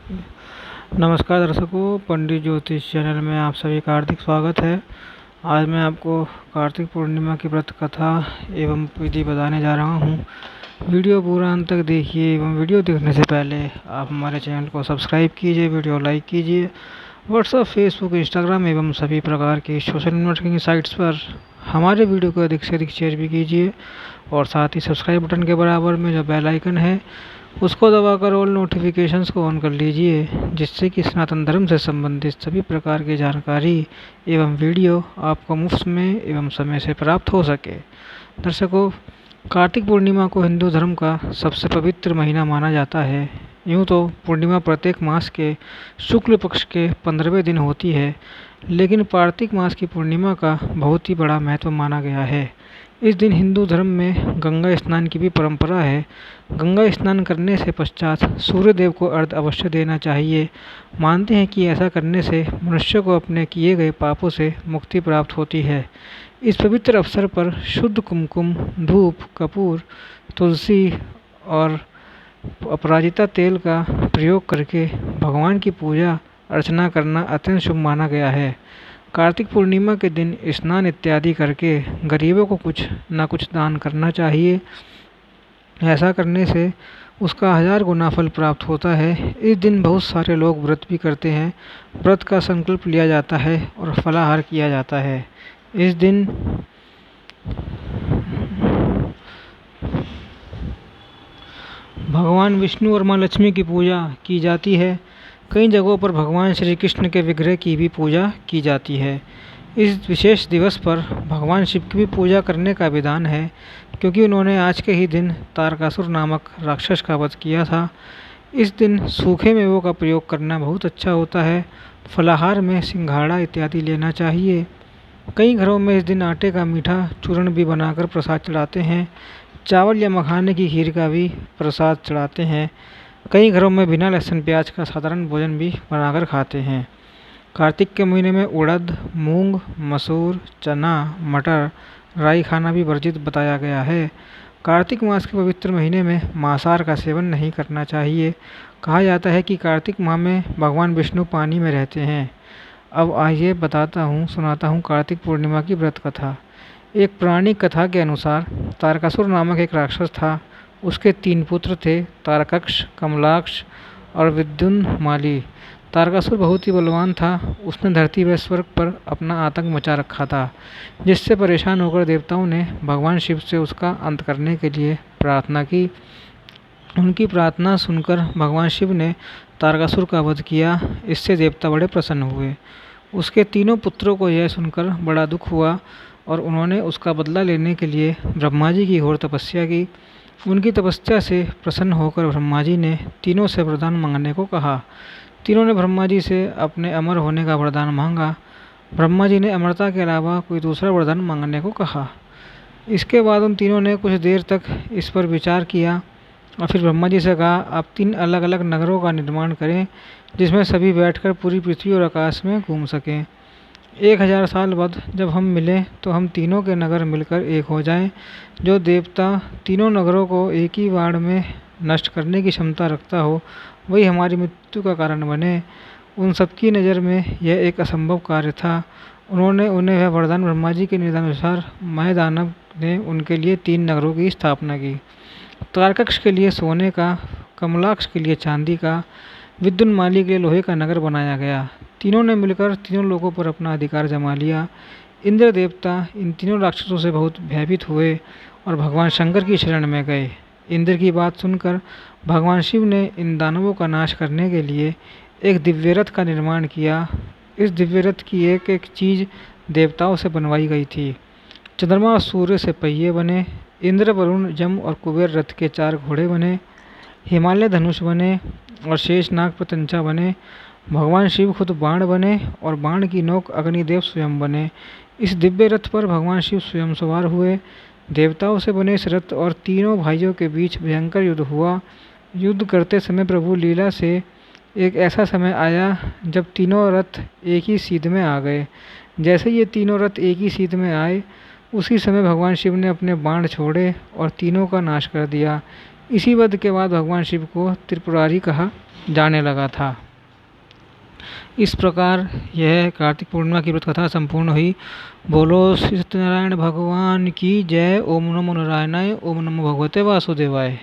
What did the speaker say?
नमस्कार दर्शकों, पंडित ज्योतिष चैनल में आप सभी का हार्दिक स्वागत है। आज मैं आपको कार्तिक पूर्णिमा की व्रत कथा एवं विधि बताने जा रहा हूँ। वीडियो पूरा अंत तक देखिए एवं वीडियो देखने से पहले आप हमारे चैनल को सब्सक्राइब कीजिए, वीडियो लाइक कीजिए। व्हाट्सएप, फेसबुक, इंस्टाग्राम एवं सभी प्रकार की सोशल नेटवर्किंग साइट्स पर हमारे वीडियो को अधिक से अधिक शेयर भी कीजिए और साथ ही सब्सक्राइब बटन के बराबर में जो बेल आइकन है उसको दबाकर ऑल नोटिफिकेशंस को ऑन कर लीजिए, जिससे कि सनातन धर्म से संबंधित सभी प्रकार की जानकारी एवं वीडियो आपको मुफ्त में एवं समय से प्राप्त हो सके। दर्शकों, कार्तिक पूर्णिमा को हिंदू धर्म का सबसे पवित्र महीना माना जाता है। यूँ तो पूर्णिमा प्रत्येक मास के शुक्ल पक्ष के 15वें दिन होती है, लेकिन कार्तिक मास की पूर्णिमा का बहुत ही बड़ा महत्व माना गया है। इस दिन हिंदू धर्म में गंगा स्नान की भी परंपरा है। गंगा स्नान करने से पश्चात सूर्य देव को अर्घ्य अवश्य देना चाहिए। मानते हैं कि ऐसा करने से मनुष्य को अपने किए गए पापों से मुक्ति प्राप्त होती है। इस पवित्र अवसर पर शुद्ध कुमकुम, धूप, कपूर, तुलसी और अपराजिता तेल का प्रयोग करके भगवान की पूजा अर्चना करना अत्यंत शुभ माना गया है। कार्तिक पूर्णिमा के दिन स्नान इत्यादि करके गरीबों को कुछ न कुछ दान करना चाहिए। ऐसा करने से उसका 1000 गुना फल प्राप्त होता है। इस दिन बहुत सारे लोग व्रत भी करते हैं। व्रत का संकल्प लिया जाता है और फलाहार किया जाता है। इस दिन भगवान विष्णु और माँ लक्ष्मी की पूजा की जाती है। कई जगहों पर भगवान श्री कृष्ण के विग्रह की भी पूजा की जाती है। इस विशेष दिवस पर भगवान शिव की भी पूजा करने का विधान है, क्योंकि उन्होंने आज के ही दिन तारकासुर नामक राक्षस का वध किया था। इस दिन सूखे मेवों का प्रयोग करना बहुत अच्छा होता है। फलाहार में सिंघाड़ा इत्यादि लेना चाहिए। कई घरों में इस दिन आटे का मीठा चूर्ण भी बनाकर प्रसाद चढ़ाते हैं। चावल या मखाने की खीर का भी प्रसाद चढ़ाते हैं। कई घरों में बिना लहसुन प्याज का साधारण भोजन भी बनाकर खाते हैं। कार्तिक के महीने में उड़द, मूंग, मसूर, चना, मटर, राई खाना भी वर्जित बताया गया है। कार्तिक मास के पवित्र महीने में मांसाहार का सेवन नहीं करना चाहिए। कहा जाता है कि कार्तिक माह में भगवान विष्णु पानी में रहते हैं। अब आइए सुनाता हूँ कार्तिक पूर्णिमा की व्रत कथा। एक पौराणिक कथा के अनुसार तारकासुर नामक एक राक्षस था। उसके 3 पुत्र थे, तारकक्ष, कमलाक्ष और विद्युन्माली। तारकासुर बहुत ही बलवान था। उसने धरती व स्वर्ग पर अपना आतंक मचा रखा था, जिससे परेशान होकर देवताओं ने भगवान शिव से उसका अंत करने के लिए प्रार्थना की। उनकी प्रार्थना सुनकर भगवान शिव ने तारकासुर का वध किया। इससे देवता बड़े प्रसन्न हुए। उसके 3 पुत्रों को यह सुनकर बड़ा दुख हुआ और उन्होंने उसका बदला लेने के लिए ब्रह्मा जी की घोर तपस्या की। उनकी तपस्या से प्रसन्न होकर ब्रह्मा जी ने तीनों से वरदान मांगने को कहा। तीनों ने ब्रह्मा जी से अपने अमर होने का वरदान मांगा। ब्रह्मा जी ने अमरता के अलावा कोई दूसरा वरदान मांगने को कहा। इसके बाद उन तीनों ने कुछ देर तक इस पर विचार किया और फिर ब्रह्मा जी से कहा, आप 3 अलग अलग नगरों का निर्माण करें, जिसमें सभी बैठकर पूरी पृथ्वी और आकाश में घूम सकें। 1000 साल बाद जब हम मिलें तो हम तीनों के नगर मिलकर एक हो जाएं। जो देवता तीनों नगरों को एक ही बाण में नष्ट करने की क्षमता रखता हो, वही हमारी मृत्यु का कारण बने। उन सबकी नज़र में यह एक असंभव कार्य था। उन्हें वह वरदान ब्रह्मा जी के निर्देशानुसार मय दानव ने उनके लिए 3 नगरों की स्थापना की। तारकक्ष के लिए सोने का, कमलाक्ष के लिए चांदी का, विद्युन्माली के लिए लोहे का नगर बनाया गया। तीनों ने मिलकर तीनों लोगों पर अपना अधिकार जमा लिया। इंद्र देवता इन तीनों राक्षसों से बहुत भयभीत हुए और भगवान शंकर की शरण में गए। इंद्र की बात सुनकर भगवान शिव ने इन दानवों का नाश करने के लिए एक दिव्य रथ का निर्माण किया। इस दिव्य रथ की एक एक चीज़ देवताओं से बनवाई गई थी। चंद्रमा और सूर्य से पहिए बने। इंद्र, वरुण, जम और कुबेर रथ के 4 घोड़े बने। हिमालय धनुष बने और शेषनाग प्रत्यंचा बने। भगवान शिव खुद बाण बने और बाण की नोक अग्निदेव स्वयं बने। इस दिव्य रथ पर भगवान शिव स्वयं सवार हुए। देवताओं से बने इस रथ और तीनों भाइयों के बीच भयंकर युद्ध हुआ। युद्ध करते समय प्रभु लीला से एक ऐसा समय आया जब तीनों रथ एक ही सीध में आ गए। जैसे ये तीनों रथ एक ही सीध में आए, उसी समय भगवान शिव ने अपने बाण छोड़े और तीनों का नाश कर दिया। इसी वध के बाद भगवान शिव को त्रिपुरारी कहा जाने लगा था। इस प्रकार यह कार्तिक पूर्णिमा की व्रत कथा संपूर्ण हुई। बोलो श्री सत्यनारायण भगवान की जय। ओम नमो नारायणाय। ओम नमो भगवते वासुदेवाय।